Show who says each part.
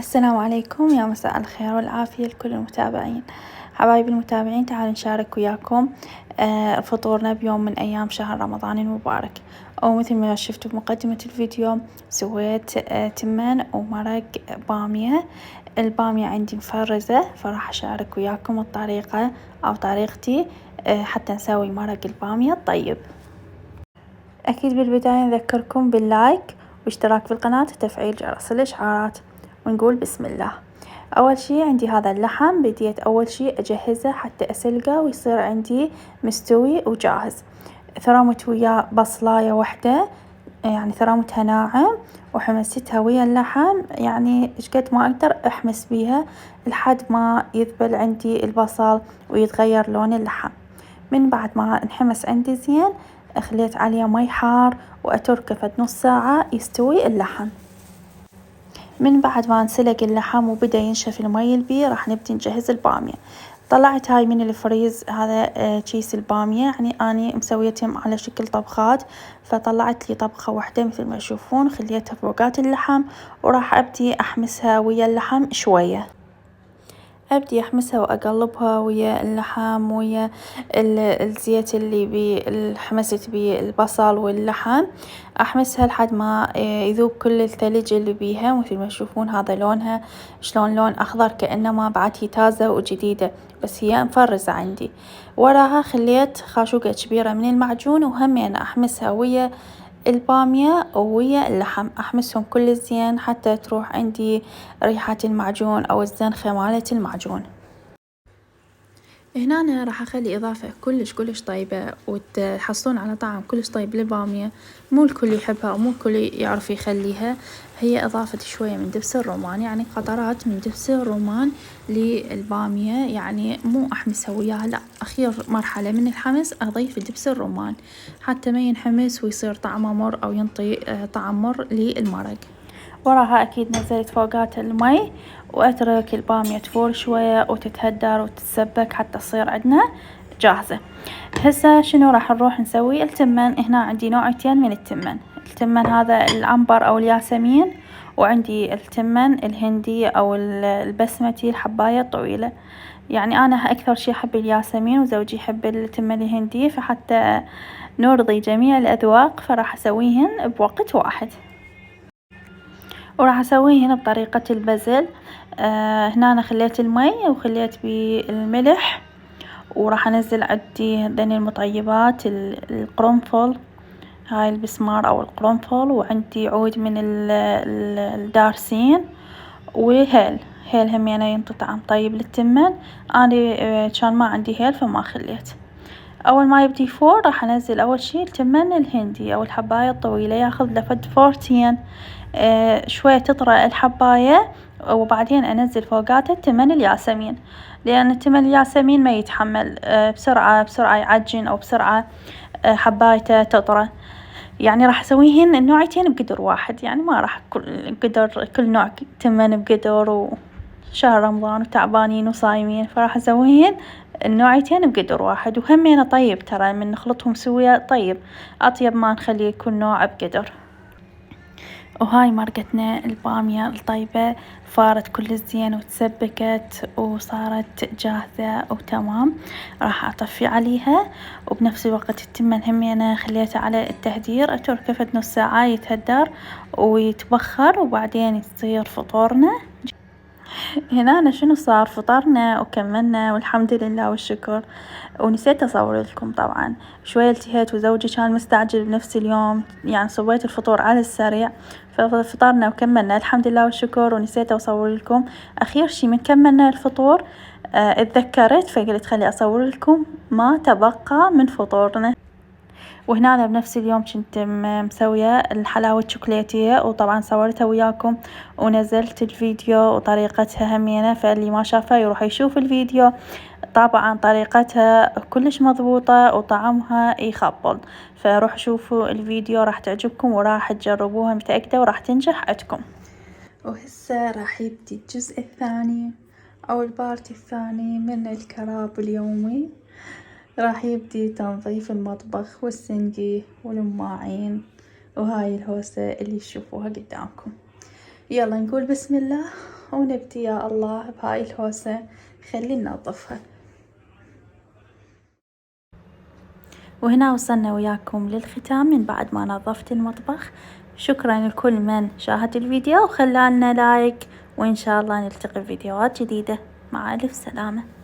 Speaker 1: السلام عليكم، يا مساء الخير والعافية لكل المتابعين. حبايبي المتابعين، تعالوا نشارك وياكم فطورنا بيوم من أيام شهر رمضان المبارك. أو مثل ما شفتوا بمقدمة الفيديو سويت تمن ومرق بامية. البامية عندي مفرزة، فراح أشارك وياكم الطريقة أو طريقتي حتى نسوي مرق البامية الطيب. أكيد بالبداية نذكركم باللايك واشتراك في القناة وتفعيل جرس الإشعارات، ونقول بسم الله. أول شي عندي هذا اللحم، بديت أول شي أجهزه حتى أسلقه ويصير عندي مستوي وجاهز. ثرمت وياه بصلاية واحدة، يعني ثرمتها ناعم وحمستها ويا اللحم، يعني شقد ما أقدر أحمس بيها لحد ما يذبل عندي البصل ويتغير لون اللحم. من بعد ما انحمس عندي زين خليت عليه مي حار وأتركه فد نص ساعة يستوي اللحم. من بعد ما انسلق اللحم وبدأ ينشف المي البيه راح نبدي نجهز البامية. طلعت هاي من الفريز هذا كيس البامية، يعني أني مسويتهم على شكل طبخات، فطلعت لي طبخة واحدة مثل ما تشوفون، خليتها فوقات اللحم وراح أبدي أحمسها ويا اللحم شوية. أبدي أحمسها وأقلبها ويا اللحم ويا الزيت اللي حمست بيه البصل واللحم، أحمسها لحد ما يذوب كل الثلج اللي بيها. مثل ما تشوفون هذا لونها شلون لون أخضر، كأنما بعد هي تازة وجديدة بس هي مفرزة عندي. وراها خليت خاشوقة كبيرة من المعجون، وهمين أحمسها ويا البامية ويا اللحم، أحمسهم كل زين حتى تروح عندي ريحة المعجون أو الزنخة مالة المعجون. هنا أنا راح أخلي إضافة كلش طيبة وتحصلون على طعم كلش طيب للبامية. مو الكل يحبها ومو الكل يعرف يخليها. هي إضافة شوية من دبس الرمان، يعني قطرات من دبس الرمان للبامية، يعني مو أحمسها وياها، لا، أخير مرحلة من الحمس أضيف دبس الرمان حتى ما ينحمس ويصير طعمه مر أو ينطي طعم مر للمرق. وراها أكيد نزلت فوقات المي وأترك البامية تفور شوية وتتهدر وتتسبك حتى تصير عندنا جاهزة. هسه شنو راح نروح نسوي؟ التمن. هنا عندي نوعين من التمن، التمن هذا العنبر أو الياسمين، وعندي التمن الهندي أو البسمتي الحباية الطويلة. يعني أنا أكثر شي أحب الياسمين وزوجي يحب التمن الهندي، فحتى نرضي جميع الأذواق فراح أسويهن بوقت واحد. وراح أسويه هنا بطريقة البزل. هنا أنا خليت المي وخليت بالملح، وراح أنزل عندي هذين المطيبات، القرنفل، هاي البسمار أو القرنفل، وعندي عود من الدارسين، وهيل همينة ينطي طعم طيب للتمن. أنا كان ما عندي هيل فما خليت. أول ما يبدي يفور راح أنزل أول شي التمن الهندي أو الحباية الطويلة، ياخذ له فد فورتين شوية تطرى الحباية، وبعدين أنزل فوقاته التمن الياسمين، لأن التمن الياسمين ما يتحمل بسرعة يعجن أو بسرعة حبايته تطرى. يعني راح أسويهن النوعين بقدر واحد، يعني ما راح كل نوع تمن بقدر، وشهر رمضان وتعبانين وصايمين، فراح أسويهن النوعين بقدر واحد. وهمين طيب ترى من نخلطهم سويا طيب، أطيب ما نخلي كل نوع بقدر. وهاي مرقتنا البامية الطيبة فارت كل الزين وتسبكت وصارت جاهزة وتمام. راح أطفي عليها، وبنفس الوقت التمن همينة خليته على التهدير، أتركه فد نص ساعة يتهدر ويتبخر، وبعدين يصير فطورنا. هنا أنا شنو صار؟ فطرنا وكملنا والحمد لله والشكر. ونسيت أصور لكم طبعا، شوية التهيت وزوجي كان مستعجل بنفس اليوم، يعني سويت الفطور على السريع، ففطرنا وكملنا الحمد لله والشكر. ونسيت أصور لكم أخير شي من كملنا الفطور، اتذكرت فقلت خلي أصور لكم ما تبقى من فطورنا. وهنا أنا بنفس اليوم كنت مسوية الحلاوة الشوكولاتية، وطبعا صورتها وياكم ونزلت الفيديو وطريقتها همينة، فاللي ما شافها يروح يشوف الفيديو. طبعا طريقتها كلش مضبوطة وطعمها يخبل، فروح شوفوا الفيديو راح تعجبكم وراح تجربوها متأكدة وراح تنجح عندكم. وهسه راح يبدي الجزء الثاني أو البارت الثاني من الكراب اليومي. راح يبدي تنظيف المطبخ والسنجي والماعين وهاي الهوسة اللي تشوفوها قدامكم. يلا نقول بسم الله ونبدي يا الله بهاي الهوسة خلينا ننظفها. وهنا وصلنا وياكم للختام من بعد ما نظفت المطبخ. شكرا لكل من شاهد الفيديو وخلالنا لايك، وإن شاء الله نلتقي بفيديوهات جديدة. مع ألف سلامة.